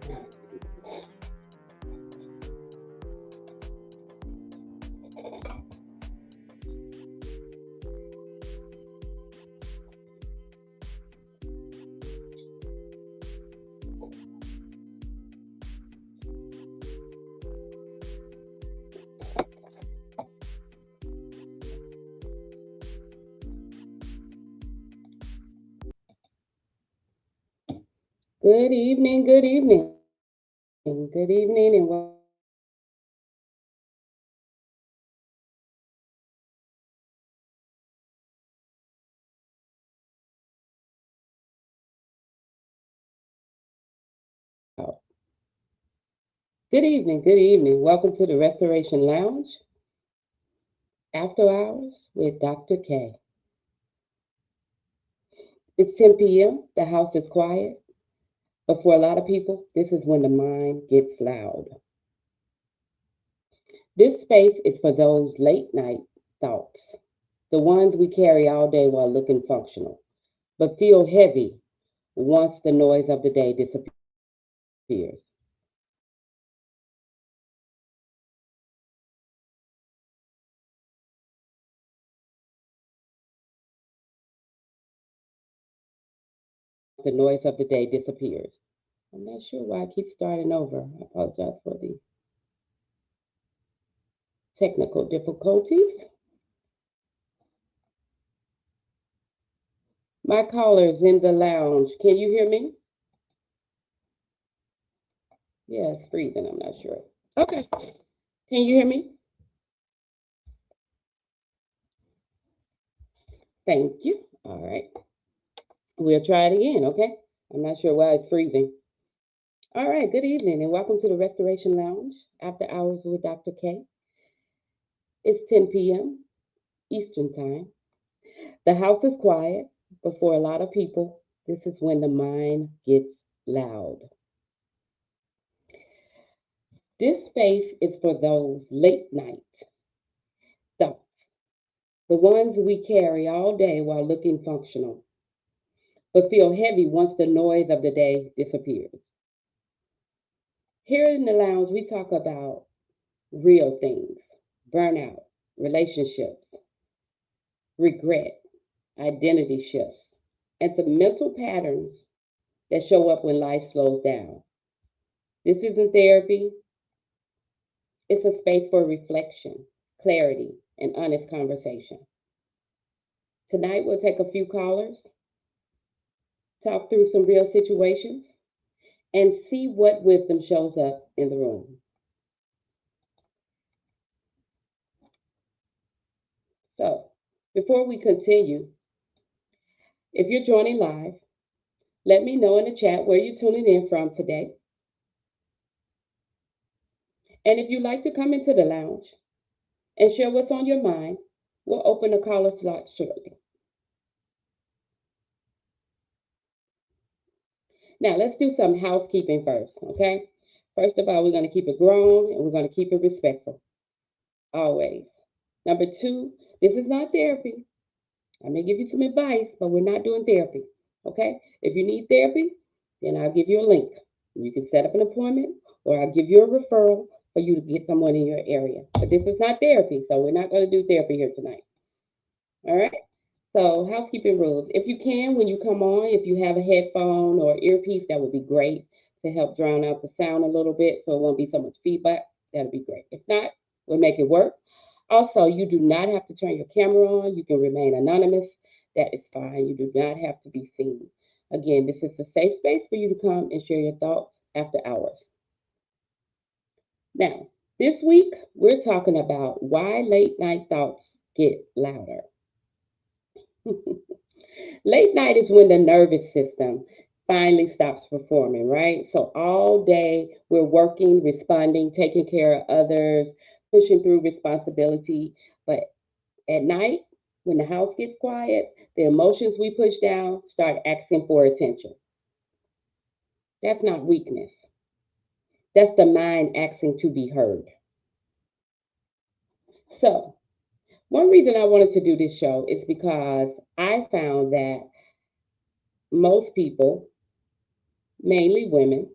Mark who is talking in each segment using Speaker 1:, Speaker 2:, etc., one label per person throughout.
Speaker 1: Good evening, good evening, good evening, and good evening, good evening. Welcome to the Restoration Lounge, After Hours with Dr. K. It's 10 p.m. The house is quiet, but for a lot of people, this is when the mind gets loud. This space is for those late night thoughts, the ones we carry all day while looking functional, but feel heavy once the noise of the day disappears. The noise of the day disappears. I'm not sure why I keep starting over. I apologize for the technical difficulties. My callers in the lounge, can you hear me? Yeah, it's freezing. I'm not sure. Okay. Can you hear me? Thank you. All right. We'll try it again, okay? I'm not sure why it's freezing. All right. Good evening and welcome to the Restoration Lounge, After Hours with Dr. K. It's 10 p.m. Eastern Time. The house is quiet, but for a lot of people, this is when the mind gets loud. This space is for those late night thoughts, the ones we carry all day while looking functional, but feel heavy once the noise of the day disappears. Here in the lounge, we talk about real things: burnout, relationships, regret, identity shifts, and some mental patterns that show up when life slows down. This isn't therapy, it's a space for reflection, clarity, and honest conversation. Tonight, we'll take a few callers, talk through some real situations, and see what wisdom shows up in the room. So, before we continue, if you're joining live, let me know in the chat where you're tuning in from today. And if you'd like to come into the lounge and share what's on your mind, we'll open the caller slot shortly. Now, let's do some housekeeping first, okay? First of all, we're going to keep it grown and we're going to keep it respectful, always. Number two, this is not therapy. I may give you some advice, but we're not doing therapy, okay? If you need therapy, then I'll give you a link. You can set up an appointment or I'll give you a referral for you to get someone in your area. But this is not therapy, so we're not going to do therapy here tonight. All right? So, housekeeping rules. If you can, when you come on, if you have a headphone or earpiece, that would be great to help drown out the sound a little bit so it won't be so much feedback. That'd be great. If not, we'll make it work. Also, you do not have to turn your camera on. You can remain anonymous. That is fine. You do not have to be seen. Again, this is a safe space for you to come and share your thoughts after hours. Now, this week, we're talking about why late night thoughts get louder. Late night is when the nervous system finally stops performing, right? So all day we're working, responding, taking care of others, pushing through responsibility. But at night, when the house gets quiet, the emotions we push down start asking for attention. That's not weakness. That's the mind asking to be heard. So, one reason I wanted to do this show is because I found that most people, mainly women,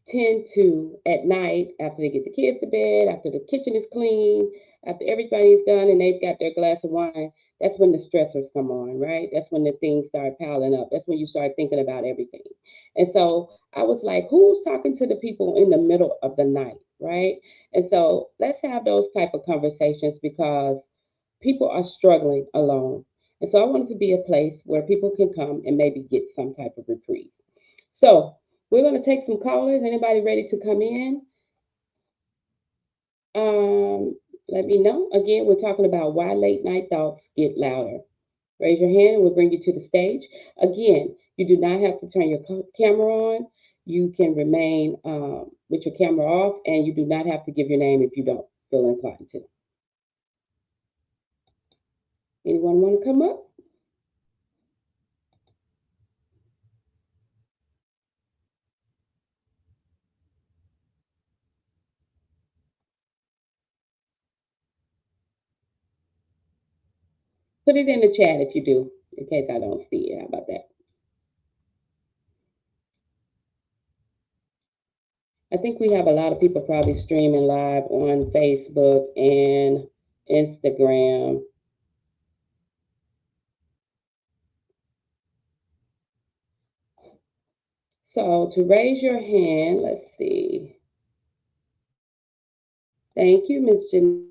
Speaker 1: tend to, at night, after they get the kids to bed, after the kitchen is clean, after everybody's done and they've got their glass of wine, that's when the stressors come on, right? That's when the things start piling up. That's when you start thinking about everything. And so I was like, who's talking to the people in the middle of the night, right? And so let's have those type of conversations because people are struggling alone. And so I wanted to be a place where people can come and maybe get some type of reprieve. So we're going to take some callers. Anybody ready to come in? Let me know. Again, we're talking about why late night thoughts get louder. Raise your hand and we'll bring you to the stage. Again, you do not have to turn your camera on. You can remain with your camera off, and you do not have to give your name if you don't feel inclined to. Anyone want to come up? Put it in the chat if you do, in case I don't see it. How about that? I think we have a lot of people probably streaming live on Facebook and Instagram. So to raise your hand, let's see. Thank you, Miss Geneva.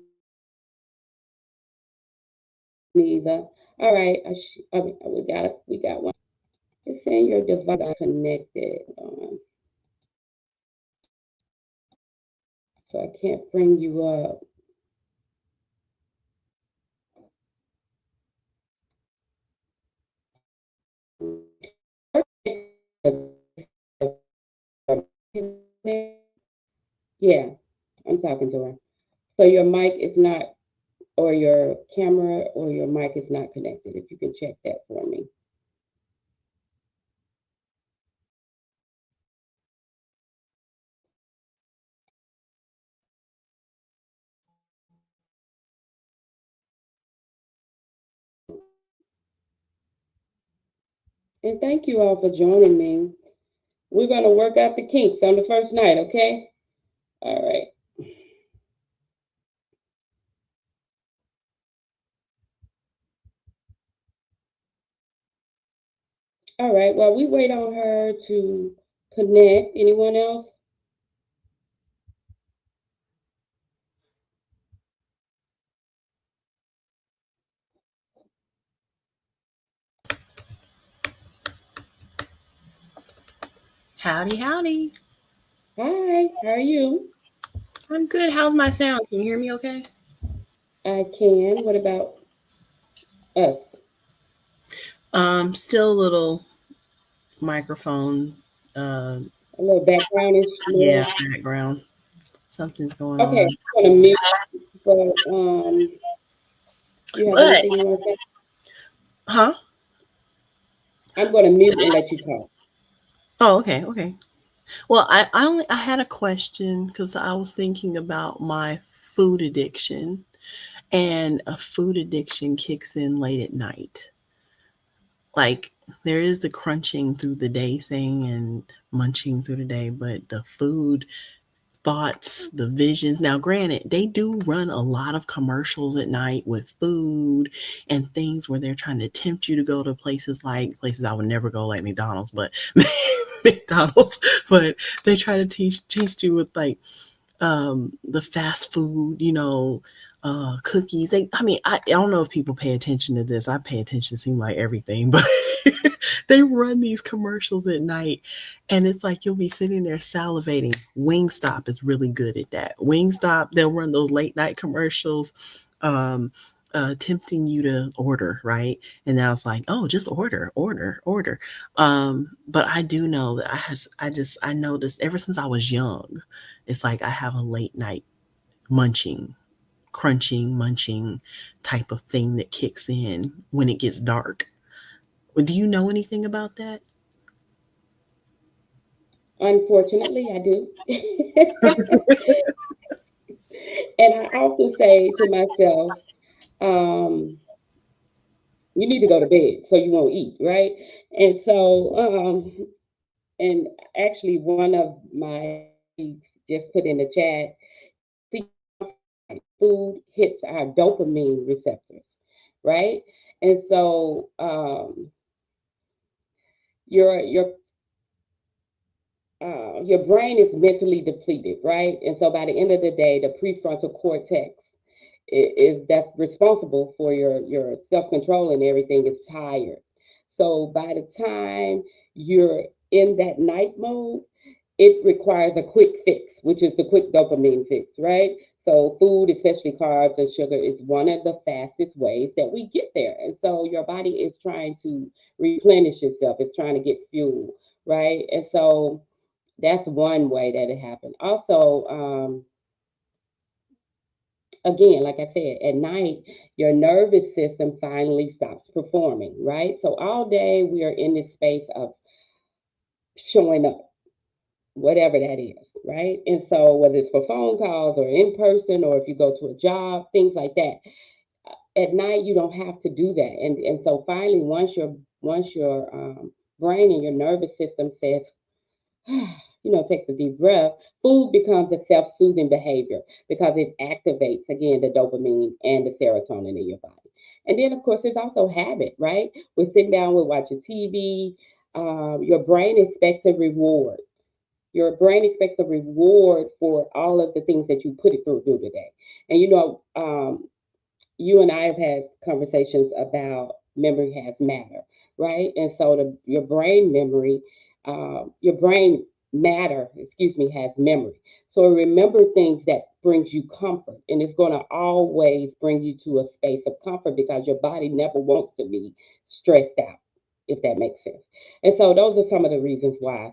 Speaker 1: All right, we got one. It's saying your device is connected. So I can't bring you up. Yeah, I'm talking to her. So your mic is not, or your camera or your mic is not connected. If you can check that for me. And thank you all for joining me. We're going to work out the kinks on the first night, okay? All right. All right. Well, we wait on her to connect. Anyone else?
Speaker 2: Howdy, howdy.
Speaker 1: Hi. How are you?
Speaker 2: I'm good. How's my sound? Can you hear me okay?
Speaker 1: I can. What about us?
Speaker 2: Still a little microphone, uh,
Speaker 1: A little backgroundish
Speaker 2: yeah,
Speaker 1: noise.
Speaker 2: background. Something's going
Speaker 1: Okay.
Speaker 2: on.
Speaker 1: I'm going to mute, but you have
Speaker 2: But,
Speaker 1: anything you want to say?
Speaker 2: huh?
Speaker 1: I'm going to mute and let you talk.
Speaker 2: Oh, okay, okay. Well, I had a question because I was thinking about my food addiction, and a food addiction kicks in late at night. Like there is the crunching through the day thing and munching through the day, but the food thoughts, the visions. Now, granted, they do run a lot of commercials at night with food and things where they're trying to tempt you to go to places I would never go, like McDonald's, but McDonald's, but they try to teach you with like the fast food, cookies. I don't know if people pay attention to this. I pay attention to seem like everything, but they run these commercials at night, and it's like you'll be sitting there salivating. Wingstop is really good at that. Wingstop, they'll run those late night commercials, um, tempting you to order, right? And now it's like, oh, just order, order, order. But I do know that I noticed ever since I was young, it's like I have a late night munching, crunching, munching type of thing that kicks in when it gets dark. Do you know anything about that?
Speaker 1: Unfortunately, I do. And I also say to myself, um, you need to go to bed so you won't eat, right? And so And actually, one of my colleagues just put in the chat, see, food hits our dopamine receptors, right? And so your your brain is mentally depleted, right? And so by the end of the day, the prefrontal cortex is that's responsible for your self control and everything is tired. So by the time you're in that night mode, it requires a quick fix, which is the quick dopamine fix, right? So food, especially carbs and sugar, is one of the fastest ways that we get there. And so your body is trying to replenish itself. It's trying to get fuel, right? And so that's one way that it happened. Also, again, like I said, at night, your nervous system finally stops performing, right? So all day we are in this space of showing up, whatever that is, right? And so whether it's for phone calls or in person or if you go to a job, things like that. At night you don't have to do that. And so finally once your brain and your nervous system says, takes a deep breath, food becomes a self soothing behavior because it activates, again, the dopamine and the serotonin in your body. And then, of course, there's also habit, right? We're sitting down, we're watching TV. Your brain expects a reward. Your brain expects a reward for all of the things that you put it through the day. And you and I have had conversations about memory has matter, right? And so your brain memory, your brain matter, excuse me, has memory. So remember things that brings you comfort, and it's going to always bring you to a space of comfort because your body never wants to be stressed out, if that makes sense. And so those are some of the reasons why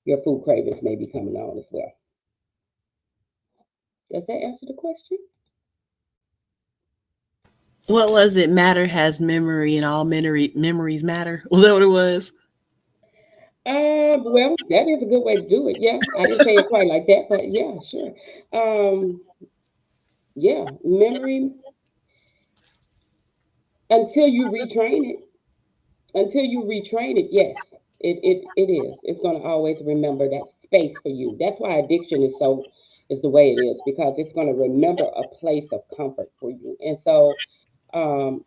Speaker 1: your food cravings may be coming on as well. Does that answer the question?
Speaker 2: What was it? Matter has memory, and all memories matter. Was that what it was?
Speaker 1: Well, that is a good way to do it. Yeah, I didn't say it quite like that, but yeah, sure. Um, yeah, memory until you retrain it. Until you retrain it, yes, it is. It's going to always remember that space for you. That's why addiction is the way it is because it's going to remember a place of comfort for you. And so, um,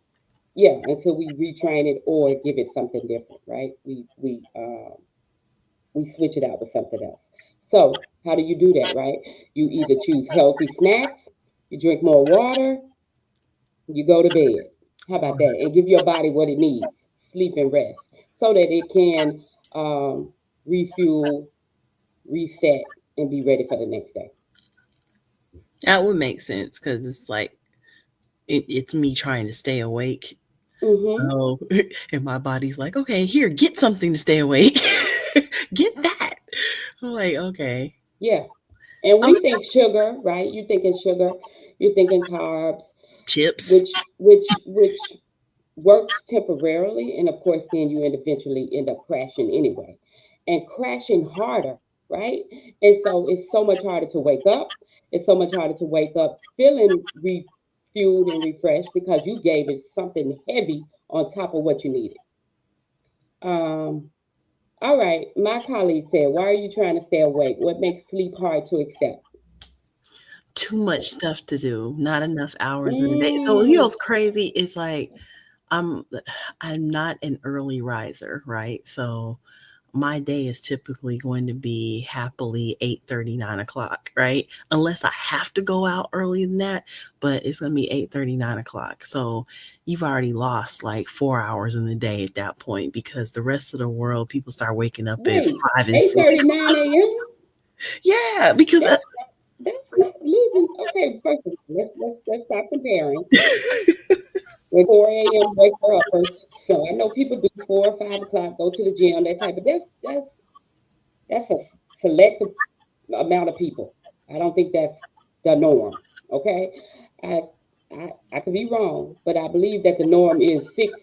Speaker 1: yeah, until we retrain it or give it something different, right? We switch it out with something else. So, how do you do that, right? You either choose healthy snacks, you drink more water, you go to bed. How about that? And give your body what it needs, sleep and rest, so that it can refuel, reset, and be ready for the next day.
Speaker 2: That would make sense because it's like it's me trying to stay awake.
Speaker 1: Mm-hmm.
Speaker 2: So, and my body's like, okay, here, get something to stay awake. Get that. I'm like, okay.
Speaker 1: Yeah. And
Speaker 2: Oh,
Speaker 1: we think sugar, right? You thinking sugar, you're thinking carbs,
Speaker 2: chips.
Speaker 1: which works temporarily, and of course, then you eventually end up crashing anyway, and crashing harder, right? And so it's so much harder to wake up. It's so much harder to wake up feeling refueled and refreshed because you gave it something heavy on top of what you needed. Um, all right, my colleague said, "Why are you trying to stay awake? What makes sleep hard to accept?"
Speaker 2: Too much stuff to do, not enough hours in a day. So you know
Speaker 1: Mm,
Speaker 2: what's crazy? It's like I'm I'm not an early riser, right? So my day is typically going to be happily 8:30, 9 o'clock, right? Unless I have to go out earlier than that, but it's gonna be 8:30, 9 o'clock. So you've already lost like 4 hours in the day at that point because the rest of the world, people start waking up at
Speaker 1: wait,
Speaker 2: 5 and 6.
Speaker 1: 8:39 a.m.
Speaker 2: Yeah, because
Speaker 1: That's not losing. Okay, first of all, let's stop comparing. When 4 a.m. wake uppers. So I know people do 4 or 5 o'clock, go to the gym, that type, but that's a selective amount of people. I don't think that's the norm. Okay, I I could be wrong, but I believe that the norm is 6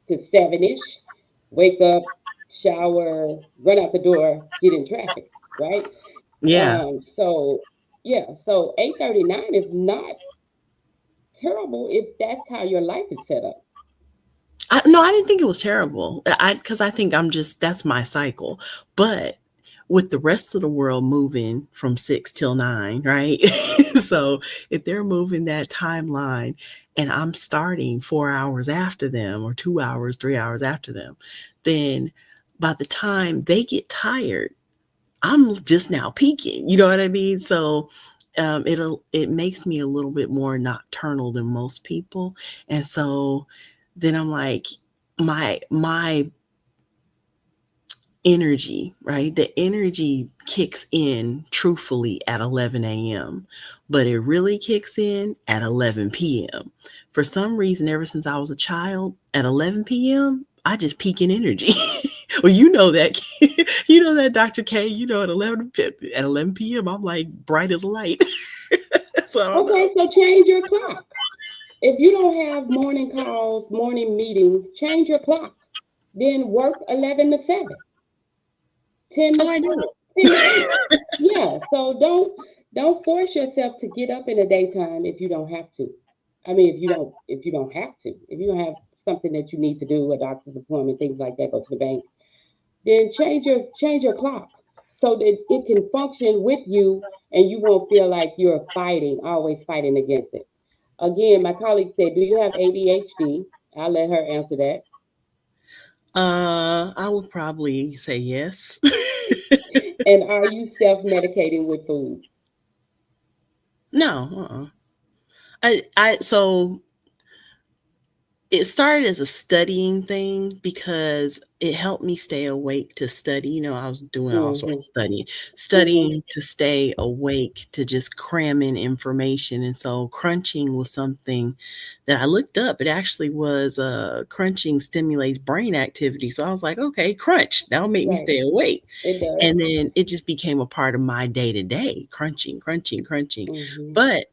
Speaker 1: to 7 ish. Wake up, shower, run out the door, get in traffic, right?
Speaker 2: yeah.
Speaker 1: So yeah, so 8:39 is not terrible if that's how your life is set up.
Speaker 2: No, I didn't think it was terrible. I because I think I'm just that's my cycle. But with the rest of the world moving from 6 till 9, right? So if they're moving that timeline and I'm starting 4 hours after them or 2 hours, 3 hours after them, then by the time they get tired, I'm just now peaking. You know what I mean? So it makes me a little bit more nocturnal than most people. And so then I'm like, my energy, right? The energy kicks in truthfully at 11 a.m., but it really kicks in at 11 p.m. For some reason, ever since I was a child, at 11 p.m., I just peak in energy. Well, you know that, you know that, Dr. K. You know, at 11 p.m., I'm like bright as a light. So I don't know.
Speaker 1: Okay, so change your clock. If you don't have morning calls, morning meetings, change your clock. Then work 11 to 7, 10 to
Speaker 2: Oh, I do.
Speaker 1: 10 to 8. Yeah, so don't force yourself to get up in the daytime if you don't have to. I mean, if you don't have to, if you don't have something that you need to do, a doctor's appointment, things like that, go to the bank, then change your clock so that it can function with you and you won't feel like you're fighting, always fighting against it. Again, my colleague said, "Do you have ADHD?" I'll let her answer that.
Speaker 2: I would probably say yes.
Speaker 1: And are you self-medicating with food?
Speaker 2: No, so it started as a studying thing because it helped me stay awake to study. You know, I was doing all sorts of
Speaker 1: Mm-hmm.
Speaker 2: studying,
Speaker 1: Mm-hmm.
Speaker 2: studying to stay awake, to just cram in information. And so crunching was something that I looked up. It actually was crunching stimulates brain activity. So I was like, okay, crunch, that'll make me
Speaker 1: Right.
Speaker 2: stay awake.
Speaker 1: It does.
Speaker 2: And then it just became a part of my day to day, crunching, crunching, crunching.
Speaker 1: Mm-hmm.
Speaker 2: But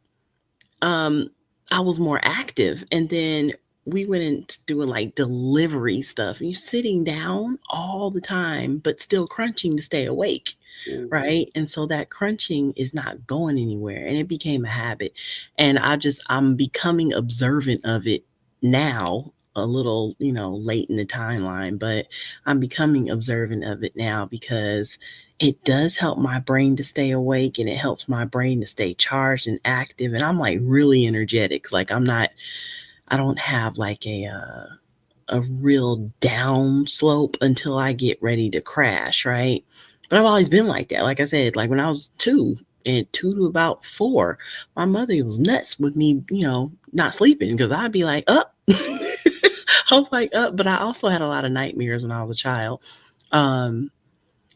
Speaker 2: um, I was more active. And then we went into doing like delivery stuff. And you're sitting down all the time, but still crunching to stay awake.
Speaker 1: Mm-hmm.
Speaker 2: Right. And so that crunching is not going anywhere. And it became a habit. And I'm becoming observant of it now, a little, late in the timeline, but I'm becoming observant of it now because it does help my brain to stay awake and it helps my brain to stay charged and active. And I'm like really energetic. Like I don't have like a real down slope until I get ready to crash, right? But I've always been like that. Like I said, like when I was 2 to about 4, my mother was nuts with me, not sleeping because I'd be like, up. I was like, up. But I also had a lot of nightmares when I was a child. Um,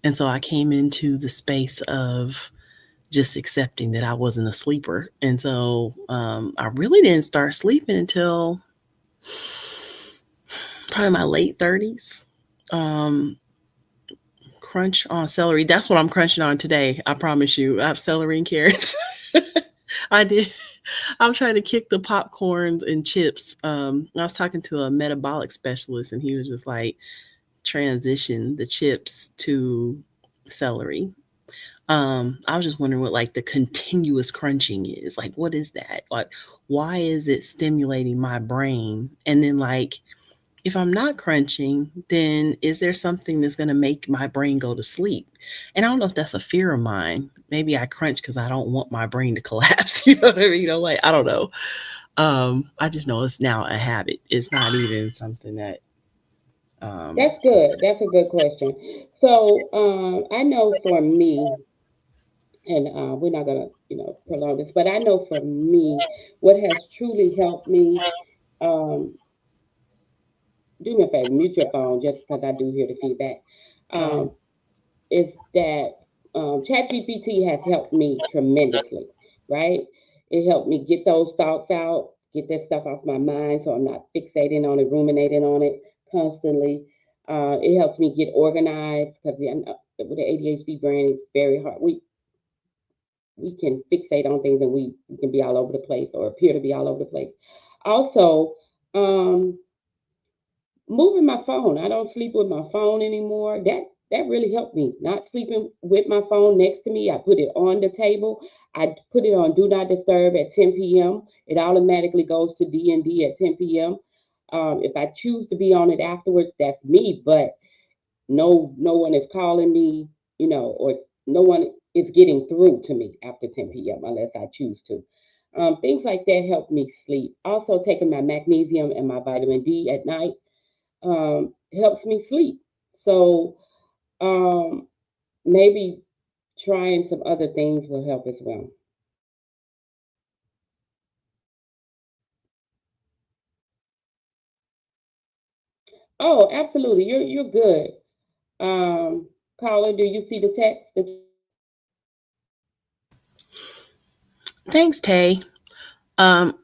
Speaker 2: and so I came into the space of just accepting that I wasn't a sleeper. And so I really didn't start sleeping until probably my late 30s. Um, crunch on celery. That's what I'm crunching on today. I promise you. I have celery and carrots. I did. I'm trying to kick the popcorns and chips. I was talking to a metabolic specialist, and he was just like, transition the chips to celery. I was just wondering what like the continuous crunching is. Like, what is that? Like, why is it stimulating my brain? And then like if I'm not crunching, then is there something that's going to make my brain go to sleep? And I don't know if that's a fear of mine. Maybe I crunch because I don't want my brain to collapse. You know what I mean? Like, I don't know. I just know it's now a habit. It's not even something that,
Speaker 1: That's good. That's a good question. So I know for me, and we're not gonna, prolong this, but I know for me, what has truly helped me. Um, do me a favor, mute your phone just because I do hear the feedback.
Speaker 2: oh,
Speaker 1: Um, is that ChatGPT has helped me tremendously, right? It helped me get those thoughts out, get that stuff off my mind so I'm not fixating on it, ruminating on it constantly. It helps me get organized because with the ADHD brain, it's very hard. We can fixate on things and we can be all over the place or appear to be all over the place. Also, um, moving my phone. I don't sleep with my phone anymore. That really helped me. Not sleeping with my phone next to me. I put it on the table. I put it on do not disturb at 10 p.m. It automatically goes to D&D at 10 p.m. If I choose to be on it afterwards, that's me. But no one is calling me. or no one is getting through to me after 10 p.m. unless I choose to. Things like that help me sleep. Also, taking my magnesium and my vitamin D at night helps me sleep. So um, maybe trying some other things will help as well. Oh, absolutely. You're good. Caller, do you see the text?
Speaker 2: Thanks, Tay. Um,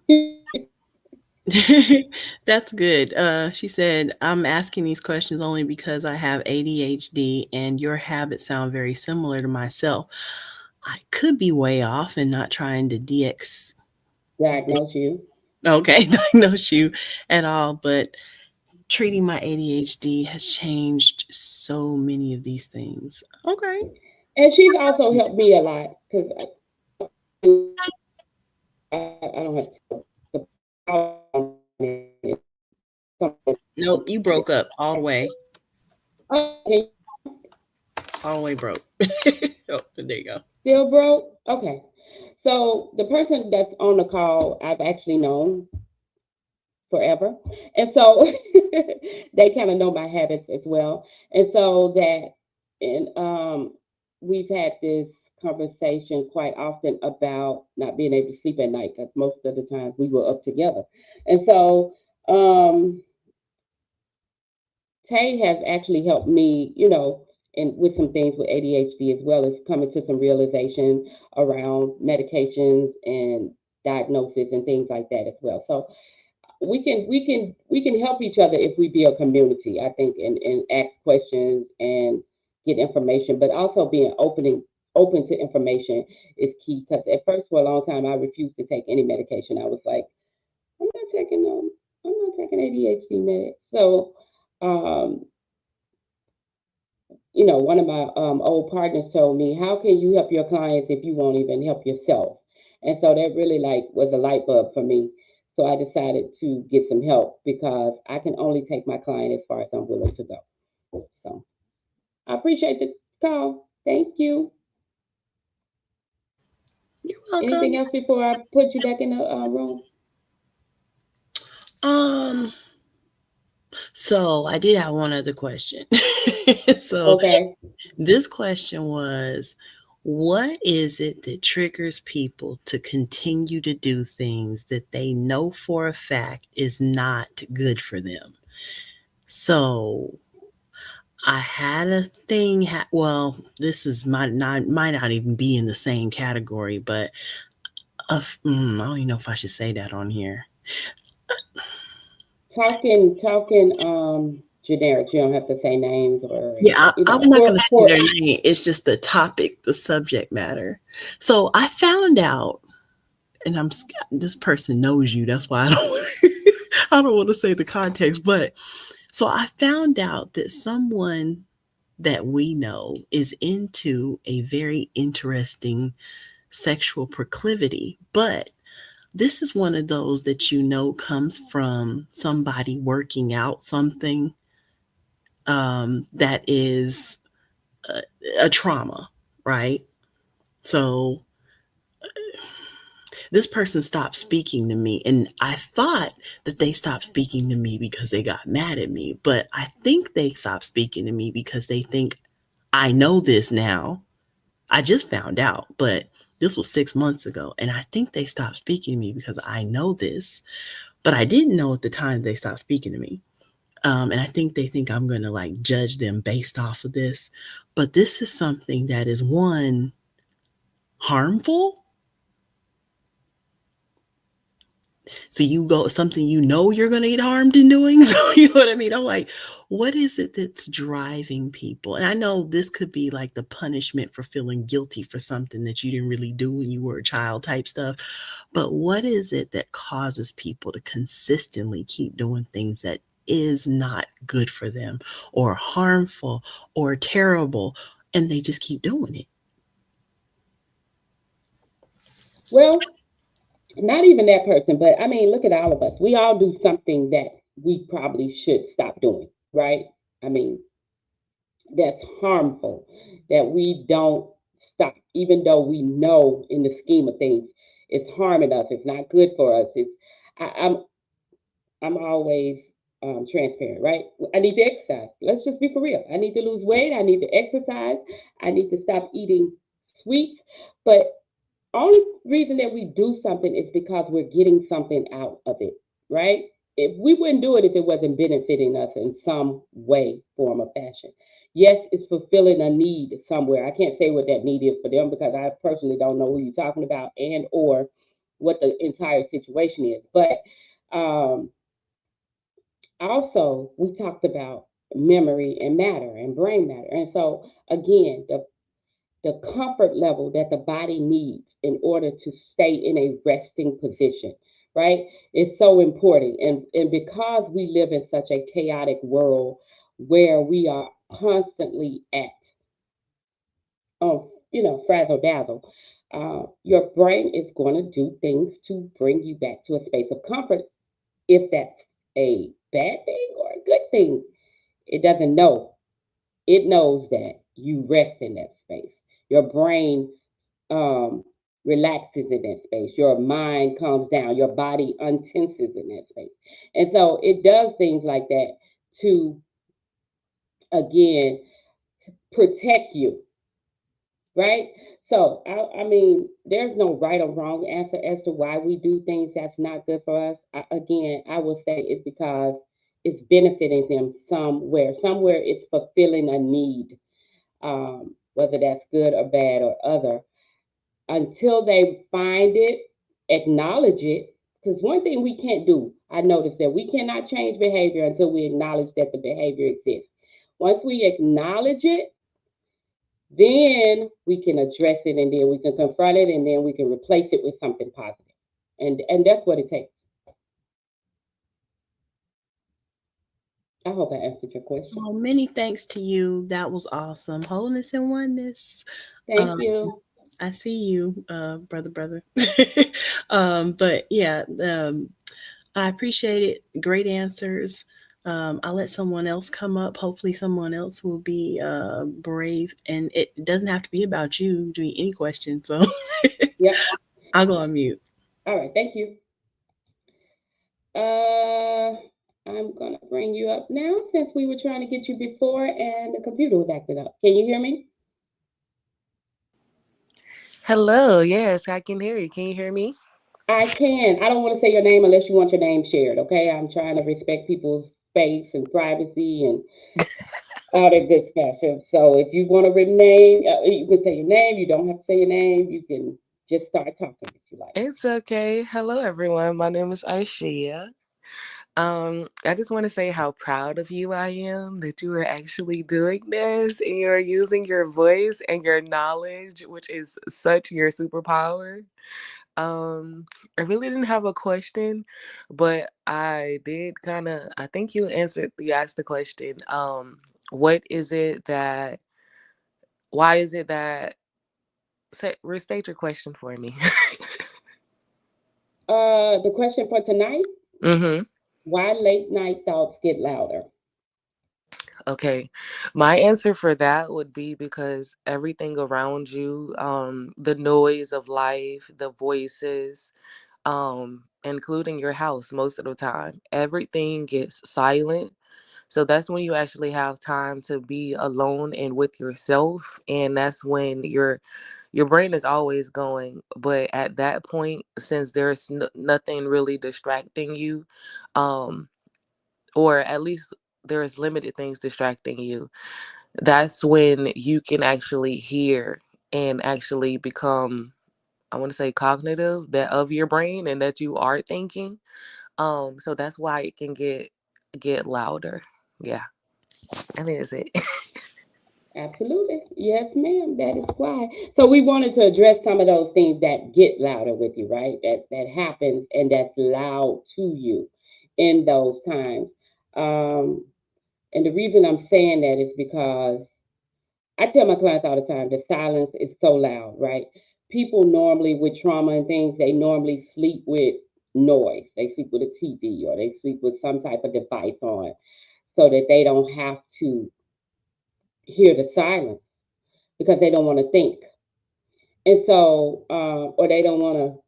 Speaker 2: that's good. She said, I'm asking these questions only because I have ADHD and your habits sound very similar to myself. I could be way off and not trying to
Speaker 1: Diagnose you.
Speaker 2: okay, diagnose you at all, but treating my ADHD has changed so many of these things. Okay.
Speaker 1: And she's also helped me a lot because I don't have to.
Speaker 2: Nope, you broke up all the way.
Speaker 1: Okay,
Speaker 2: All the way broke. Oh, there you go.
Speaker 1: still broke? Okay. So the person that's on the call, I've actually known forever. And so they kind of know my habits as well. And so that, and we've had this conversation quite often about not being able to sleep at night because most of the time we were up together. And so Tay has actually helped me, and with some things with ADHD as well as coming to some realization around medications and diagnosis and things like that as well. So we can help each other if we be a community, I think, and ask questions and get information, but also being open to information is key. Because at first, for a long time, I refused to take any medication. I was like, I'm not taking I'm not taking ADHD meds. So, um, one of my old partners told me, "How can you help your clients if you won't even help yourself?" And so that really like was a light bulb for me. So I decided to get some help because I can only take my client as far as I'm willing to go. So I appreciate the call. Thank you.
Speaker 2: You're
Speaker 1: Anything
Speaker 2: welcome.
Speaker 1: else before I put you back in the room?
Speaker 2: Um, so I did have one other question. So
Speaker 1: Okay.
Speaker 2: this question was, what is it that triggers people to continue to do things that they know for a fact is not good for them? So I had a thing. Well, this is might not even be in the same category, but I don't even know if I should say that on here.
Speaker 1: Talking generic. You don't have to say names or
Speaker 2: Yeah,
Speaker 1: anything.
Speaker 2: I'm not going to say
Speaker 1: For
Speaker 2: their name. It's just the topic, the subject matter. So I found out, and this person knows you. That's why I don't I don't want to say the context. But so I found out that someone that we know is into a very interesting sexual proclivity, but this is one of those that comes from somebody working out something that is a, a trauma, right? So this person stopped speaking to me, and I thought that they stopped speaking to me because they got mad at me, but I think they stopped speaking to me because they think I know this now. I just found out, but this was 6 months ago, and I think they stopped speaking to me because I know this, but I didn't know at the time they stopped speaking to me. And I think they think I'm going to like judge them based off of this. But this is something that is one, harmful. So you go something you're going to get harmed in doing. So you know what I mean? I'm like, what is it that's driving people? And I know this could be like the punishment for feeling guilty for something that you didn't really do when you were a child type stuff. But what is it that causes people to consistently keep doing things that is not good for them or harmful or terrible, and they just keep doing it?
Speaker 1: well, not even that person, but I mean, look at all of us. We all do something that we probably should stop doing, right? I mean, that's harmful, that we don't stop, even though we know in the scheme of things it's harming us, it's not good for us. It's I, I'm I'm always transparent, right? I need to exercise. Let's just be for real. I need to lose weight. I need to exercise. I need to stop eating sweets. But only reason that we do something is because we're getting something out of it, right? If we wouldn't do it if it wasn't benefiting us in some way, form, or fashion. Yes, it's fulfilling a need somewhere. I can't say what that need is for them because I personally don't know who you're talking about and or what the entire situation is. But um, also, we talked about memory and matter and brain matter. And so, again, the comfort level that the body needs in order to stay in a resting position, right, is so important. And because we live in such a chaotic world where we are constantly at, frazzle dazzle, your brain is going to do things to bring you back to a space of comfort if that's a bad thing or a good thing. It doesn't know. It knows that you rest in that space. Your brain um, relaxes in that space. Your mind calms down. Your body untenses in that space. And so it does things like that to, again, protect you, right? So, I mean, there's no right or wrong answer as to why we do things that's not good for us. Again, I will say it's because it's benefiting them somewhere. Somewhere it's fulfilling a need, whether that's good or bad or other. Until they find it, acknowledge it. Because one thing we can't do, I noticed that we cannot change behavior until we acknowledge that the behavior exists. Once we acknowledge it, then we can address it and then we can confront it and then we can replace it with something positive. And that's what it takes. I hope I answered your question.
Speaker 2: Oh, many thanks to you. That was awesome. Wholeness and oneness.
Speaker 1: Thank
Speaker 2: Um,
Speaker 1: you.
Speaker 2: I see you, brother. But yeah, I appreciate it. Great answers. I'll let someone else come up. Hopefully, someone else will be brave. And it doesn't have to be about you doing any question. So
Speaker 1: Yep.
Speaker 2: I'll go on mute.
Speaker 1: All right. Thank you. Uh, I'm gonna bring you up now since we were trying to get you before and the computer was acting up. Can you hear me?
Speaker 3: Hello, yes, I can hear you. Can you hear me?
Speaker 1: I can. I don't want to say your name unless you want your name shared. Okay, I'm trying to respect people's space and privacy and all that good stuff. So if you want to rename, you can say your name. You don't have to say your name. You can just start talking if you like.
Speaker 3: It's okay. Hello, everyone. My name is Aishia. I just want to say how proud of you I am that you are actually doing this and you're using your voice and your knowledge, which is such your superpower. Um, I really didn't have a question, but I did I think you asked the question, what is it that, why is it that, restate your question for me.
Speaker 1: The question for tonight:
Speaker 3: Mm-hmm.
Speaker 1: why late night thoughts get louder?
Speaker 3: Okay. My answer for that would be because everything around you, the noise of life, the voices, including your house most of the time, everything gets silent. So that's when you actually have time to be alone and with yourself. And that's when your brain is always going. But at that point, since there's nothing really distracting you, um, or at least there's limited things distracting you, that's when you can actually hear and actually become, I want to say, cognitive, that of your brain and that you are thinking. So that's why it can get louder. Yeah, I think that's it.
Speaker 1: Absolutely. Yes, ma'am. That is why. So we wanted to address some of those things that get louder with you, right? That happens and that's loud to you in those times. Um, and the reason I'm saying that is because I tell my clients all the time the silence is so loud, right? People normally with trauma and things, they normally sleep with noise. They sleep with a TV or they sleep with some type of device on so that they don't have to hear the silence because they don't want to think. And so, or they don't want to,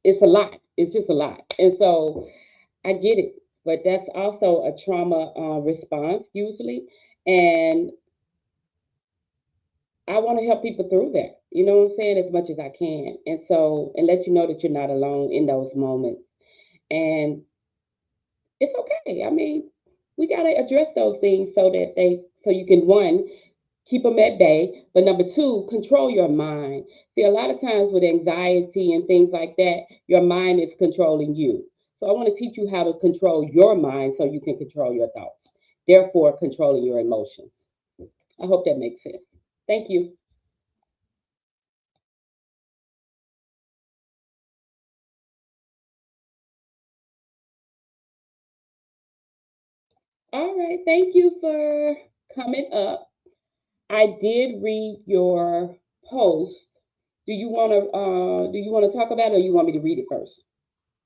Speaker 1: it's a lot. It's just a lot. And so I get it. But that's also a trauma response usually. And I want to help people through that. You know what I'm saying? As much as I can. And so, and let you know that you're not alone in those moments. And it's okay. I mean, we got to address those things so that so you can, one, keep them at bay, but number two, control your mind. See, a lot of times with anxiety and things like that, your mind is controlling you. So I want to teach you how to control your mind so you can control your thoughts, therefore controlling your emotions. I hope that makes sense. Thank you. All right, thank you for coming up. I did read your post. Do you want to talk about it, or you want me to read it first?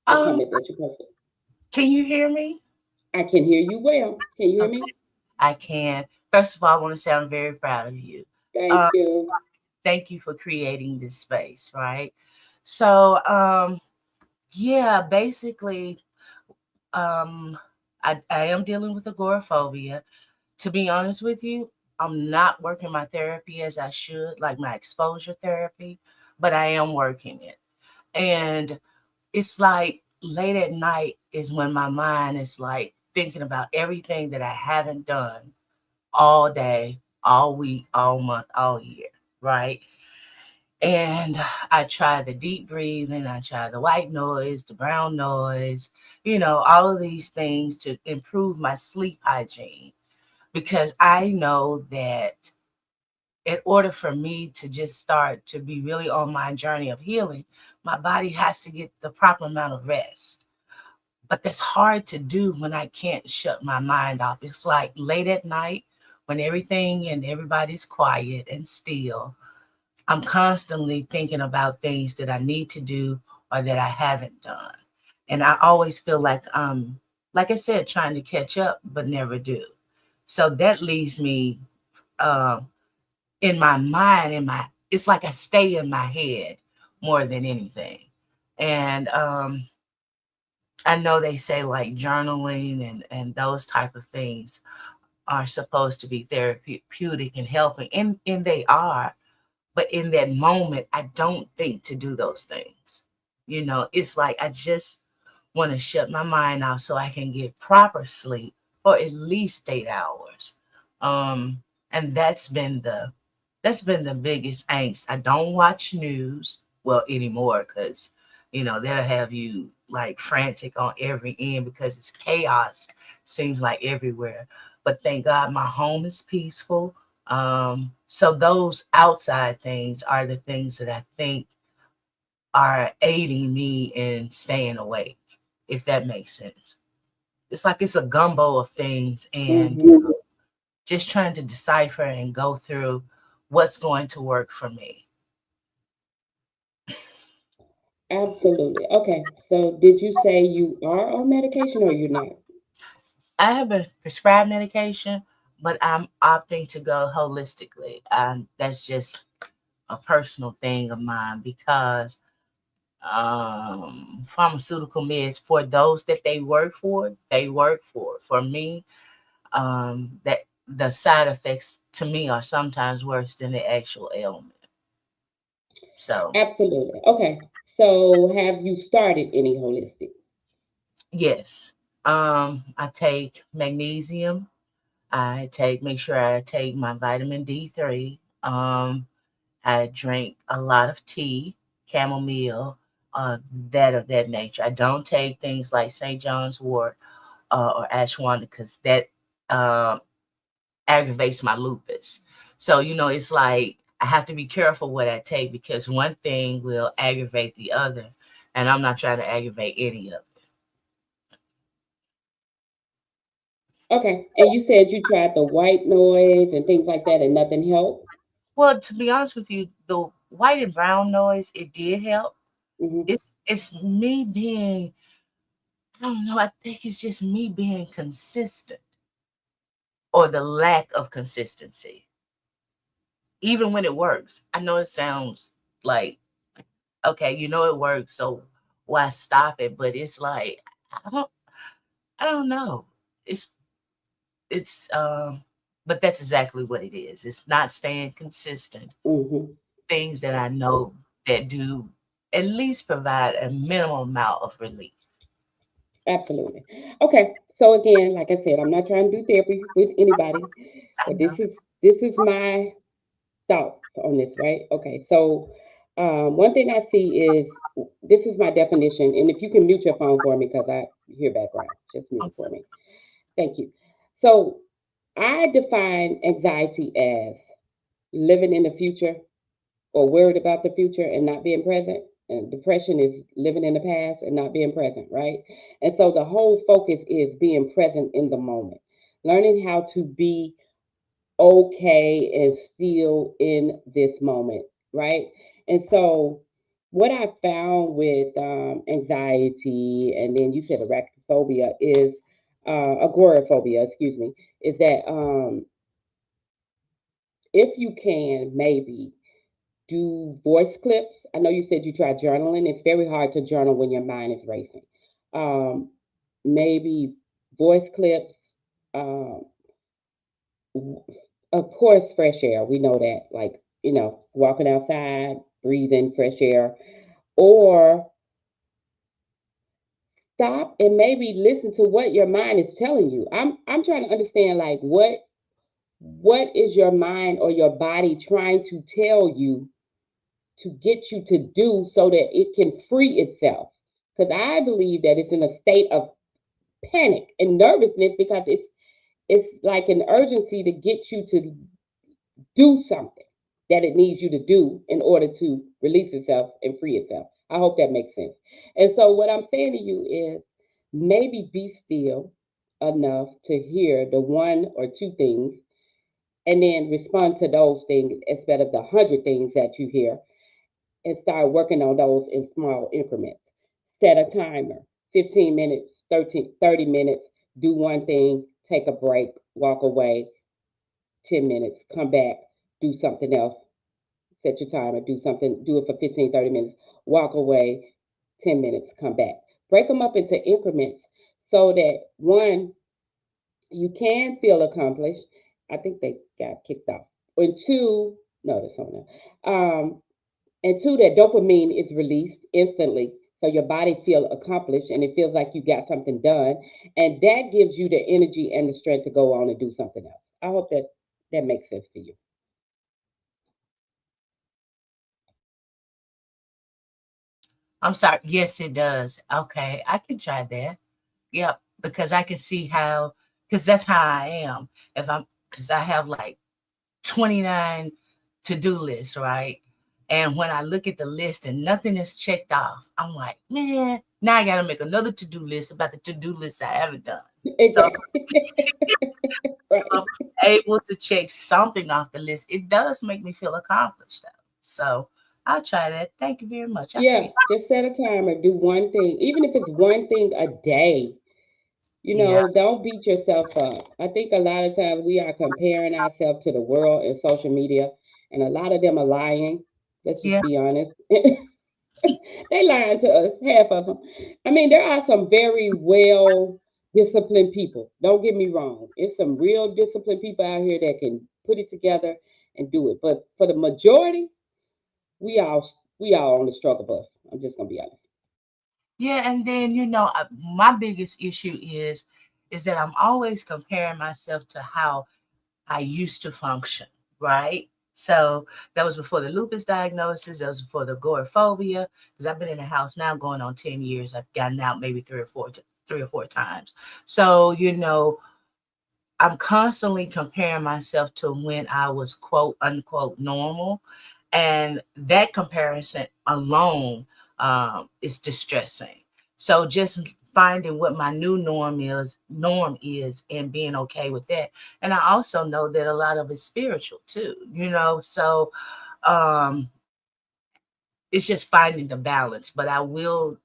Speaker 1: The
Speaker 4: Um,
Speaker 1: comment that you posted.
Speaker 4: can you hear me?
Speaker 1: I can hear you well. Can you hear
Speaker 4: Okay,
Speaker 1: me?
Speaker 4: I can. First of all, I want to say I'm very proud of you.
Speaker 1: Thank
Speaker 4: Um,
Speaker 1: you.
Speaker 4: thank you for creating this space, right? So, yeah, basically, um, I am dealing with agoraphobia. To be honest with you, I'm not working my therapy as I should, like my exposure therapy, but I am working it. And it's like late at night is when my mind is like thinking about everything that I haven't done all day, all week, all month, all year, right? And I try the deep breathing, I try the white noise, the brown noise, all of these things to improve my sleep hygiene because I know that in order for me to just start to be really on my journey of healing, my body has to get the proper amount of rest. But that's hard to do when I can't shut my mind off. It's like late at night when everything and everybody's quiet and still. I'm constantly thinking about things that I need to do or that I haven't done. And I always feel like I said, trying to catch up, but never do. So that leaves me um, in my mind, it's like I stay in my head more than anything. And I know they say like journaling and those type of things are supposed to be therapeutic and helping, and they are. But in that moment, I don't think to do those things. It's like I just want to shut my mind off so I can get proper sleep for at least 8 hours. Um, and that's been the biggest angst. I don't watch news well anymore because that'll have you like frantic on every end because it's chaos seems like everywhere. But thank God my home is peaceful. So those outside things are the things that I think are aiding me in staying awake, if that makes sense. It's like it's a gumbo of things and
Speaker 1: Hmm.
Speaker 4: just trying to decipher and go through what's going to work for me.
Speaker 1: Absolutely. Okay. So, did you say you are on medication or you're not?
Speaker 4: I have a prescribed medication, but I'm opting to go holistically. That's just a personal thing of mine because pharmaceutical meds for those that they work for me, that the side effects to me are sometimes worse than the actual ailment. So
Speaker 1: Absolutely. Okay. So, have you started any holistic?
Speaker 4: yes, I take magnesium. Make sure I take my vitamin D3. I drink a lot of tea, chamomile, that of that nature. I don't take things like St. John's wort or ashwagandha because that uh, aggravates my lupus. So, it's like I have to be careful what I take because one thing will aggravate the other, and I'm not trying to aggravate any of it.
Speaker 1: Okay. And you said you tried the white noise and things like that and nothing helped?
Speaker 4: Well, to be honest with you, the white and brown noise, it did help.
Speaker 1: Hmm.
Speaker 4: It's me being, I don't know, I think it's just me being consistent. or the lack of consistency, even when it works. I know it sounds like, okay, it works, so why stop it? But it's like, I don't, I don't know. It's, it's, but that's exactly what it is. It's not staying consistent.
Speaker 1: Mm-hmm.
Speaker 4: Things that I know that do at least provide a minimal amount of relief.
Speaker 1: Absolutely. Okay. So again, like I said, I'm not trying to do therapy with anybody,
Speaker 4: I
Speaker 1: but
Speaker 4: know.
Speaker 1: this is my thoughts on this, right? Okay. So one thing I see is this is my definition, and if you can mute your phone for me because I hear background, just mute
Speaker 4: I'm
Speaker 1: it for
Speaker 4: sorry.
Speaker 1: me. Thank you. So I define anxiety as living in the future or worried about the future and not being present. And depression is living in the past and not being present, right? And so the whole focus is being present in the moment, learning how to be okay and still in this moment, right? And so what I found with anxiety, and then you said arachnophobia, is agoraphobia, excuse me, is that if you can maybe do voice clips. I know you said you tried journaling. It's very hard to journal when your mind is racing. Um, Maybe voice clips. Um, of course, fresh air. We know that, like walking outside, breathing fresh air, or stop and maybe listen to what your mind is telling you. I'm trying to understand like what is your mind or your body trying to tell you to get you to do so that it can free itself. Because I believe that it's in a state of panic and nervousness because it's like an urgency to get you to do something that it needs you to do in order to release itself and free itself. I hope that makes sense. And so what I'm saying to you is maybe be still enough to hear the one or two things and then respond to those things instead of the 100 things that you hear and start working on those in small increments. Set a timer, 15 minutes, 30 minutes, do one thing, take a break, walk away, 10 minutes, come back, do something else. Set your timer, do something, do it for 15, 30 minutes, walk away, 10 minutes, come back. Break them up into increments so that one, you can feel accomplished. I think they got kicked off. And two, no, that's on there. And two, that dopamine is released instantly. So your body feels accomplished and it feels like you got something done. And that gives you the energy and the strength to go on and do something else. I hope that that makes sense to you.
Speaker 4: I'm sorry. Yes, it does. Okay, I can try that. Yep, because I can see how, because that's how I am. If I'm, because I have like 29 to-do lists, right? And when I look at the list and nothing is checked off, I'm like, man, now I got to make another to-do list about the to-do list I haven't done. So,
Speaker 1: Exactly.
Speaker 4: so
Speaker 1: Right.
Speaker 4: if I'm able to check something off the list, it does make me feel accomplished, though. So I'll try that. Thank you very much. I
Speaker 1: Yeah,
Speaker 4: appreciate
Speaker 1: just set a timer, do one thing, even if it's one thing a day.
Speaker 4: it. Yeah,
Speaker 1: Don't beat yourself up. I think a lot of times we are comparing ourselves to the world and social media, and a lot of them are lying. Let's just
Speaker 4: yeah,
Speaker 1: be honest. They lying to us, half of them. I mean, there are some very well disciplined people. Don't get me wrong. It's some real disciplined people out here that can put it together and do it. But for the majority, we all we all on the struggle bus. I'm just gonna be honest.
Speaker 4: yeah. And then my biggest issue is that I'm always comparing myself to how I used to function, right? So that was before the lupus diagnosis. That was before the agoraphobia. Because I've been in the house now going on 10 years. I've gotten out maybe three or four times. So I'm constantly comparing myself to when I was quote unquote normal, and that comparison alone is distressing. So just finding what my new norm is and being okay with that. And I also know that a lot of it's spiritual too, so um it's just finding the balance. But I will,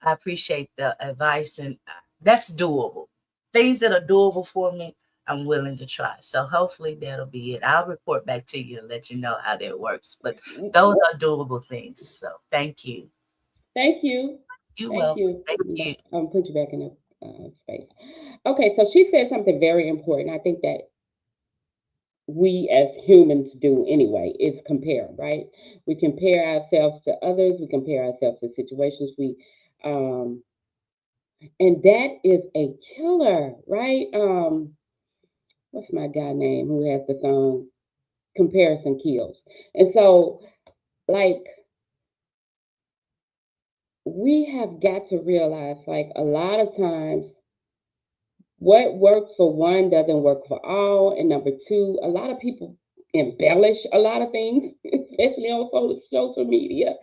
Speaker 4: I appreciate the advice, and that's doable. Things that are doable for me, I'm willing to try. So hopefully that'll be it. I'll report back to you and let you know how that works. But those are doable things. So thank you.
Speaker 1: Thank you.
Speaker 4: You're
Speaker 1: Thank
Speaker 4: welcome.
Speaker 1: you.
Speaker 4: Thank you.
Speaker 1: I'm put you back in the space. Okay, so she said something very important. I think that we as humans do anyway is compare, right? We compare ourselves to others. We compare ourselves to situations. Um, and that is a killer, right? What's my guy name who has the song "Comparison Kills"? And so, like, we have got to realize, like, a lot of times what works for one doesn't work for all. And number two, a lot of people embellish a lot of things, especially on social media.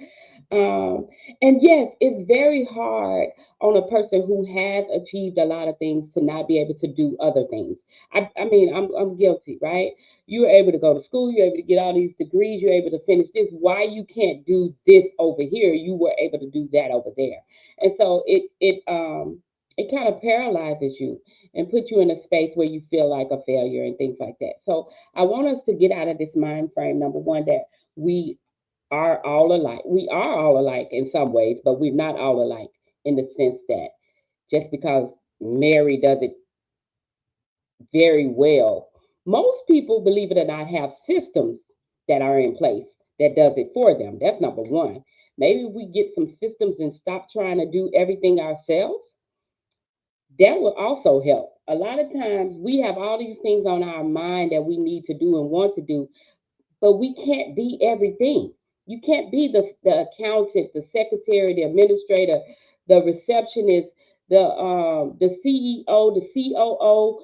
Speaker 1: Um, and yes, it's very hard on a person who has achieved a lot of things to not be able to do other things. I mean, I'm guilty, right? You're able to go to school, you're able to get all these degrees, you're able to finish this. Why you can't do this over here? You were able to do that over there. And so it kind of paralyzes you and put you in a space where you feel like a failure and things like that. So I want us to get out of this mind frame, number one, that we are all alike. We are all alike in some ways, but we're not all alike in the sense that just because Mary does it very well, most people, believe it or not, have systems that are in place that does it for them. That's number one. Maybe if we get some systems and stop trying to do everything ourselves, that will also help. A lot of times we have all these things on our mind that we need to do and want to do, but we can't be everything. You can't be the accountant, the secretary, the administrator, the receptionist, the CEO, the COO,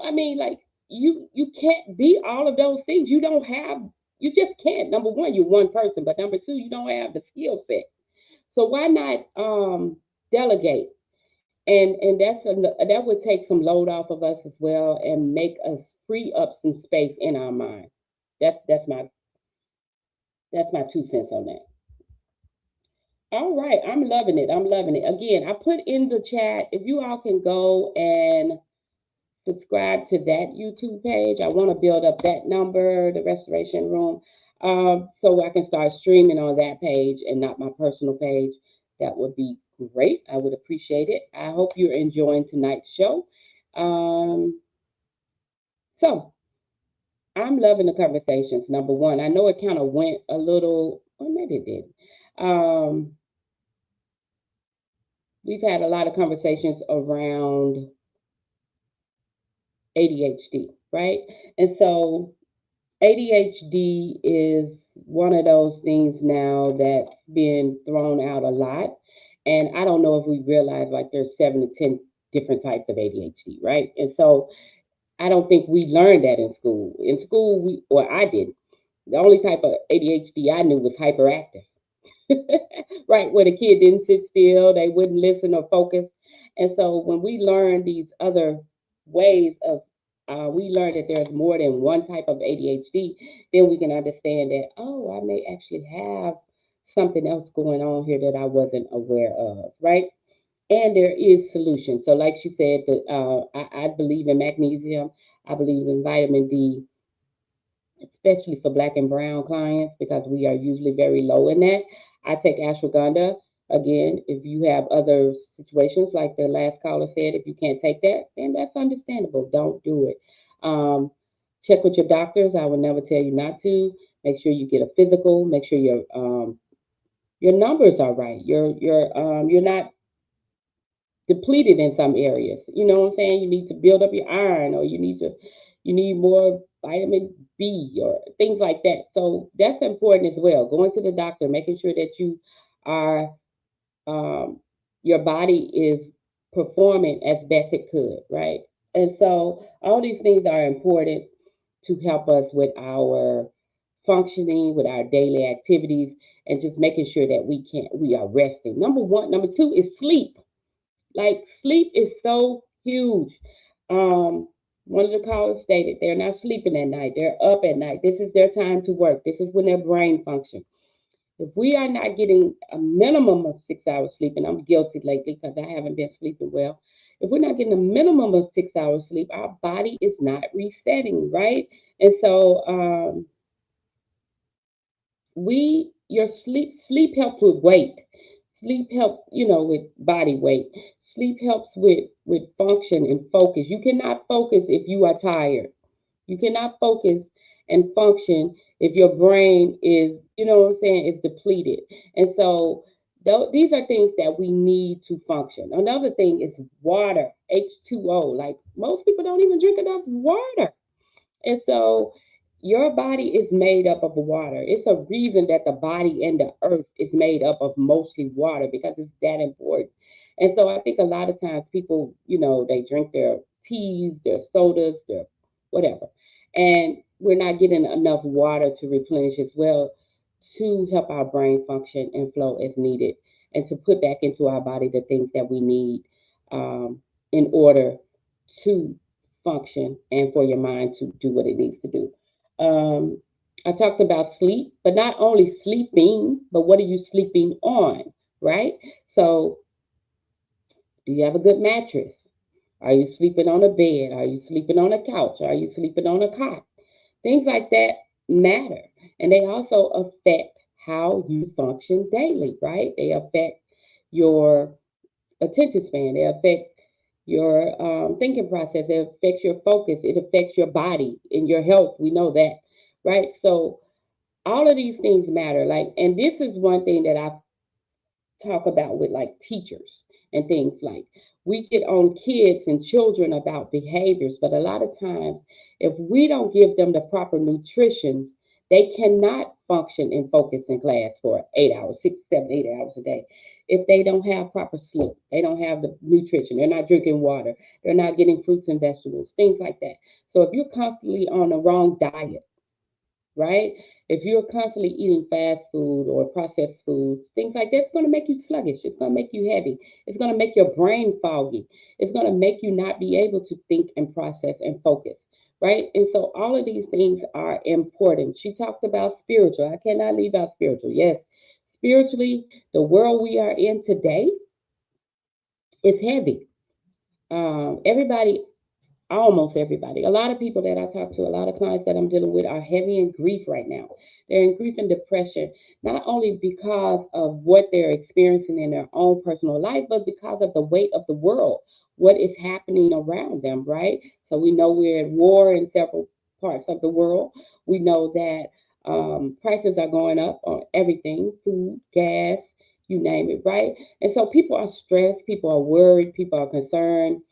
Speaker 1: I mean, like you can't be all of those things. You just can't. Number one, you're one person, but number two, you don't have the skill set. So why not delegate? That would take some load off of us as well and make us free up some space in our mind. That's my 2 cents on that. All right, I'm loving it. I'm loving it. Again, I put in the chat if you all can go and subscribe to that YouTube page. I want to build up that number, the Restoration Room, so I can start streaming on that page and not my personal page. That would be great. I would appreciate it. I hope you're enjoying tonight's show. So I'm loving the conversations. Number one, I know it kind of went a little, or maybe it did. We've had a lot of conversations around ADHD, right? And so ADHD is one of those things now that's being thrown out a lot. And I don't know if we realize like there's 7 to 10 different types of ADHD, right? And so I don't think we learned that in school. In school, I didn't. The only type of ADHD I knew was hyperactive. Right, where the kid didn't sit still, they wouldn't listen or focus. And so when we learn these other ways of, we learn that there's more than one type of ADHD, then we can understand that, oh, I may actually have something else going on here that I wasn't aware of, right? And there is solution. So like she said, I believe in magnesium, I believe in vitamin D, especially for black and brown clients because we are usually very low in that. I take ashwagandha. Again, if you have other situations like the last caller said, if you can't take that, then that's understandable. Don't do it. Check with your doctors. I would never tell you not to. Make sure you get a physical. Make sure your numbers are right. You're not depleted in some areas. You know what I'm saying? You need to build up your iron, or you need more vitamin B or things like that. So that's important as well. Going to the doctor, making sure that you are your body is performing as best it could, right? And so all these things are important to help us with our functioning, with our daily activities, and just making sure that we are resting. Number one, number two is sleep. Like sleep is so huge. One of the callers stated they're not sleeping at night, they're up at night. This is their time to work. This is when their brain functions. If we are not getting a minimum of 6 hours sleep, and I'm guilty lately because I haven't been sleeping well, If we're not getting a minimum of 6 hours sleep, our body is not resetting, right? And so your sleep helps with weight. Sleep helps, with body weight. Sleep helps with function and focus. You cannot focus if you are tired. You cannot focus and function if your brain is, what I'm saying, is depleted. And so these are things that we need to function. Another thing is water, H2O. Like most people don't even drink enough water. And so your body is made up of water. It's a reason that the body and the earth is made up of mostly water because it's that important. And so I think a lot of times people, they drink their teas, their sodas, their whatever. And we're not getting enough water to replenish as well to help our brain function and flow as needed and to put back into our body the things that we need in order to function and for your mind to do what it needs to do. I talked about sleep, but not only sleeping, but what are you sleeping on, right? So, do you have a good mattress? Are you sleeping on a bed? Are you sleeping on a couch? Are you sleeping on a cot? Things like that matter. And they also affect how you function daily, right? They affect your attention span. They affect your thinking process. It affects your focus. It affects your body and your health. We know that, right? So all of these things matter. Like, and this is one thing that I talk about with like teachers and things like we get on kids and children about behaviors, but a lot of times if we don't give them the proper nutrition, they cannot function and focus in class for 8 hours, 6, 7, 8 hours a day. If they don't have proper sleep, they don't have the nutrition, they're not drinking water, they're not getting fruits and vegetables, things like that. So if you're constantly on the wrong diet, right? If you're constantly eating fast food or processed foods, things like that, it's going to make you sluggish. It's going to make you heavy. It's going to make your brain foggy. It's going to make you not be able to think and process and focus, right? And so all of these things are important. She talked about spiritual. I cannot leave out spiritual. Yes, spiritually, the world we are in today is heavy. Everybody Almost everybody. A lot of people that I talk to, a lot of clients that I'm dealing with are heavy in grief right now. They're in grief and depression, not only because of what they're experiencing in their own personal life, but because of the weight of the world, what is happening around them, right? So we know we're at war in several parts of the world. We know that prices are going up on everything, food, gas, you name it, right? And so people are stressed, people are worried, people are concerned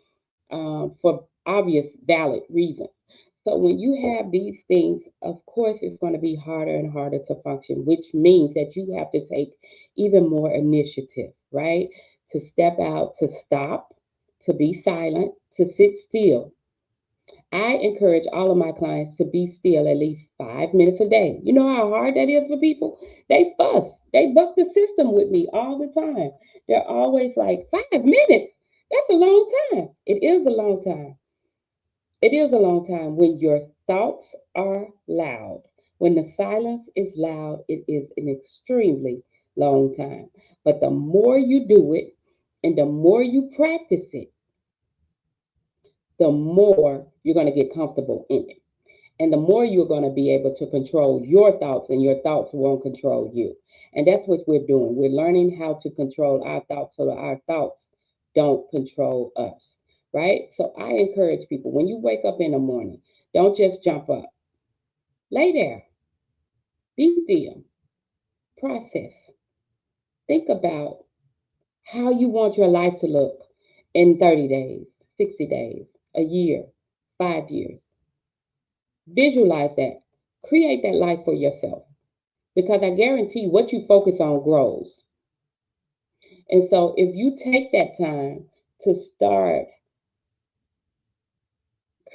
Speaker 1: for obvious, valid reasons. So when you have these things, of course, it's going to be harder and harder to function, which means that you have to take even more initiative, right? To step out, to stop, to be silent, to sit still. I encourage all of my clients to be still at least 5 minutes a day. You know how hard that is for people? They fuss, they buck the system with me all the time. They're always like, 5 minutes? That's a long time. It is a long time. It is a long time when your thoughts are loud. When the silence is loud, it is an extremely long time. But the more you do it and the more you practice it, the more you're going to get comfortable in it. And the more you're going to be able to control your thoughts, and your thoughts won't control you. And that's what we're doing. We're learning how to control our thoughts so that our thoughts don't control us, right? So I encourage people, when you wake up in the morning, don't just jump up. Lay there, be still, process. Think about how you want your life to look in 30 days, 60 days, a year, 5 years. Visualize that. Create that life for yourself. Because I guarantee what you focus on grows. And so if you take that time to start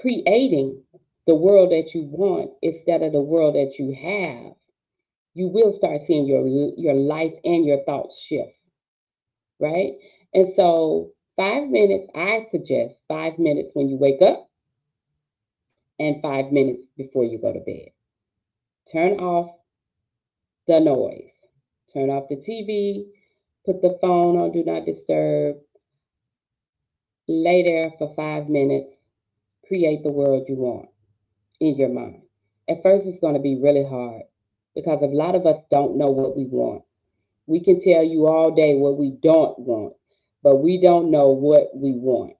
Speaker 1: creating the world that you want instead of the world that you have, you will start seeing your life and your thoughts shift, right? And so 5 minutes, I suggest 5 minutes when you wake up and 5 minutes before you go to bed. Turn off the noise. Turn off the TV, put the phone on do not disturb. lay there for 5 minutes, create the world you want in your mind. At first, it's going to be really hard because a lot of us don't know what we want. We can tell you all day what we don't want, but we don't know what we want.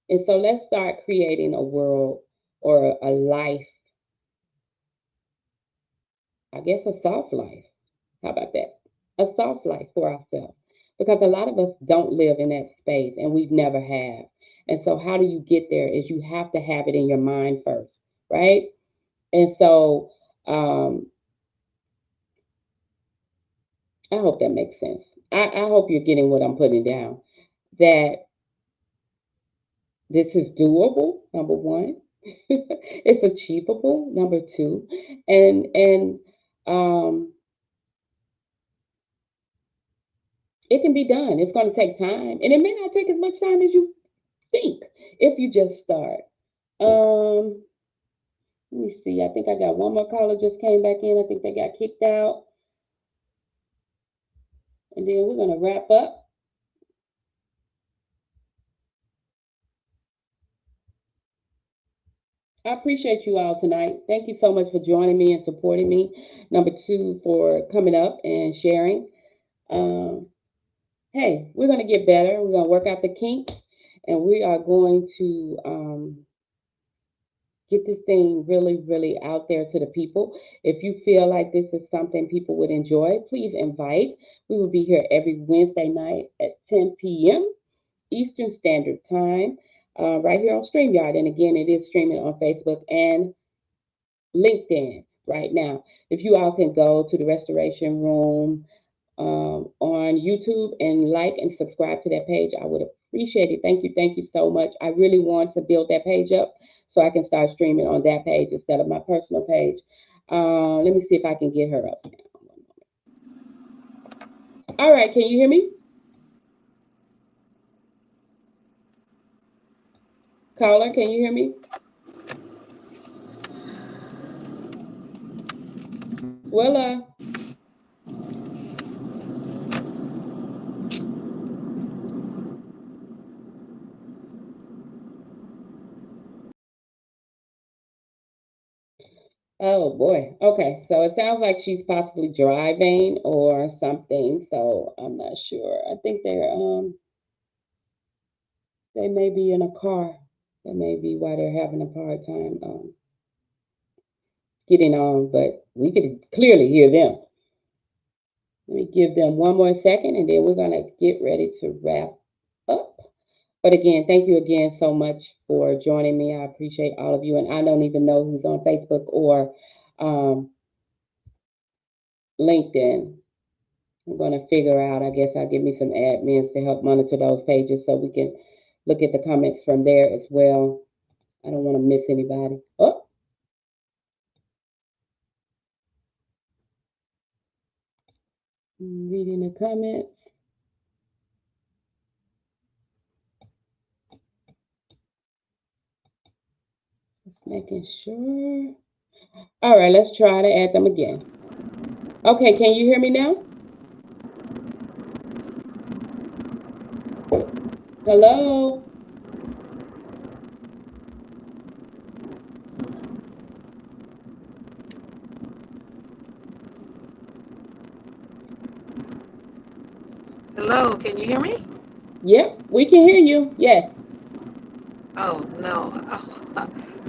Speaker 1: And so let's start creating a world or a life, I guess a soft life. How about that? A soft life for ourselves. Because a lot of us don't live in that space and we've never have. And so how do you get there is you have to have it in your mind first, right? And so I hope that makes sense. I hope you're getting what I'm putting down. That this is doable, number one. It's achievable, number two. And it can be done. It's going to take time. And it may not take as much time as you think if you just start. Let me see. I think I got one more caller just came back in. I think they got kicked out. And then we're going to wrap up. I appreciate you all tonight. Thank you so much for joining me and supporting me. Number two, for coming up and sharing. Hey, we're going to get better. We're going to work out the kinks, and we are going to get this thing really, really out there to the people. If you feel like this is something people would enjoy, please invite. We will be here every Wednesday night at 10 p.m. Eastern Standard Time, right here on StreamYard. And again, it is streaming on Facebook and LinkedIn right now. If you all can go to the Restoration Room on YouTube and like and subscribe to that page, I would appreciate it. Thank you so much. I really want to build that page up so I can start streaming on that page instead of my personal page. Let me see if I can get her up now. All right, can you hear me? Caller, can you hear me? Well, oh boy. Okay, so it sounds like she's possibly driving or something. So I'm not sure. I think they may be in a car. That may be why they're having a hard time getting on. But we could clearly hear them. Let me give them one more second, and then we're gonna get ready to wrap up. But again, thank you again so much for joining me. I appreciate all of you, and I don't even know who's on Facebook or LinkedIn. I'm going to figure out, I guess I'll give me some admins to help monitor those pages so we can look at the comments from there as well. I don't want to miss anybody. Oh. Reading the comments. Just making sure. All right, let's try to add them again. Okay, can you hear me now? Hello?
Speaker 5: Hello, can you hear me?
Speaker 1: Yep, we can hear you. Yes.
Speaker 5: Oh, no.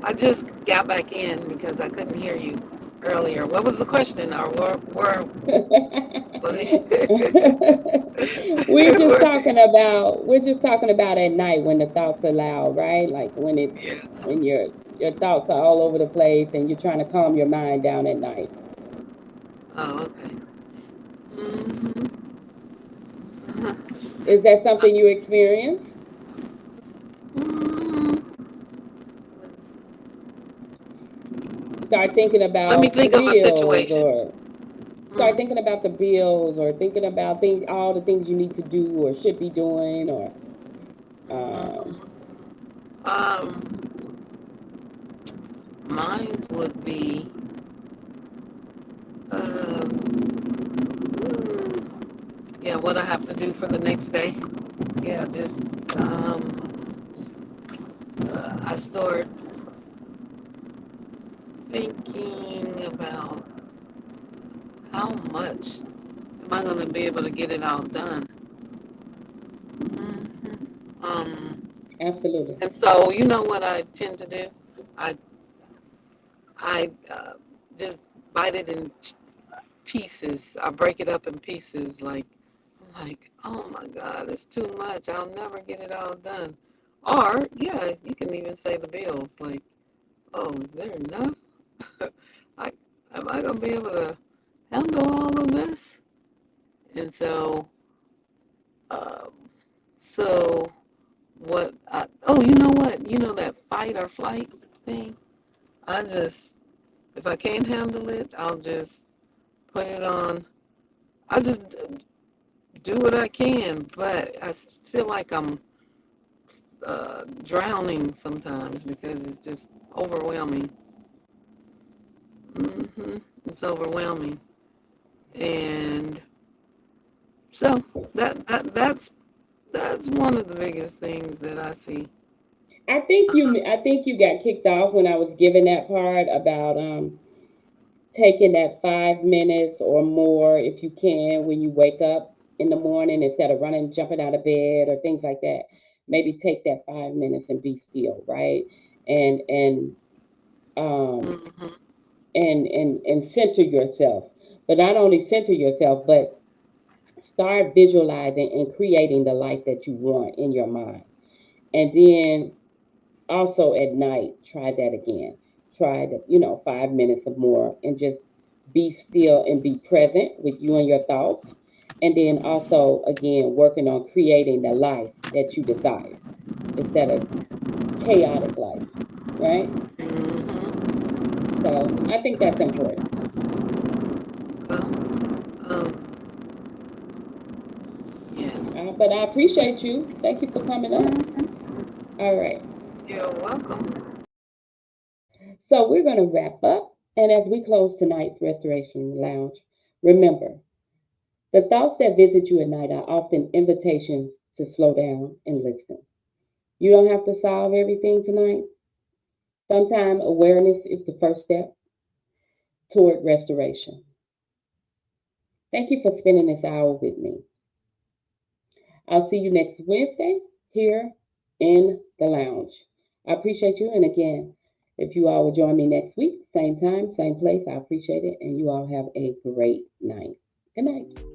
Speaker 5: I just got back in because I couldn't hear you earlier. What was the question? Or
Speaker 1: we're just talking about at night when the thoughts are loud, right? Like when
Speaker 5: Yes.
Speaker 1: when your thoughts are all over the place and you're trying to calm your mind down at night.
Speaker 5: Oh, okay. Mm-hmm.
Speaker 1: Is that something you experience? Start thinking about
Speaker 5: Let me think
Speaker 1: the
Speaker 5: of a
Speaker 1: bills,
Speaker 5: situation.
Speaker 1: or start thinking about the bills, or thinking about all the things you need to do or should be doing, or
Speaker 5: Mine would be yeah, what I have to do for the next day. Yeah, just I start thinking about how much am I going to be able to get it all done.
Speaker 1: Absolutely.
Speaker 5: And so, you know what I tend to do? I I just bite it in pieces. I break it up in pieces. Like, I'm like, oh my God, it's too much. I'll never get it all done. Or, yeah, you can even say the bills. Like, oh, is there enough? I, am I going to be able to handle all of this? And so, um, so oh, you know what? You know that fight or flight thing? I just, if I can't handle it, I'll just put it on. I just do what I can, but I feel like I'm drowning sometimes because it's just overwhelming. It's overwhelming, and so that's one of the biggest things that I see.
Speaker 1: I think you got kicked off when I was giving that part about taking that 5 minutes or more if you can when you wake up in the morning instead of running, jumping out of bed or things like that. Maybe take that 5 minutes and be still, right? And and um
Speaker 5: hmm
Speaker 1: and center yourself. But not only center yourself, but start visualizing and creating the life that you want in your mind. And then also at night, try that again. Try the, 5 minutes or more and just be still and be present with you and your thoughts. And then also, again, working on creating the life that you desire instead of chaotic life, right?
Speaker 5: hmm
Speaker 1: So I think that's important.
Speaker 5: Well, yes.
Speaker 1: But I appreciate you. Thank you for coming up.
Speaker 5: hmm
Speaker 1: All right.
Speaker 5: You're welcome.
Speaker 1: So we're going to wrap up. And as we close tonight's Restoration Lounge, remember, the thoughts that visit you at night are often invitations to slow down and listen. You don't have to solve everything tonight. Sometimes awareness is the first step toward restoration. Thank you for spending this hour with me. I'll see you next Wednesday here in the lounge. I appreciate you. And again, if you all will join me next week, same time, same place, I appreciate it. And you all have a great night. Good night.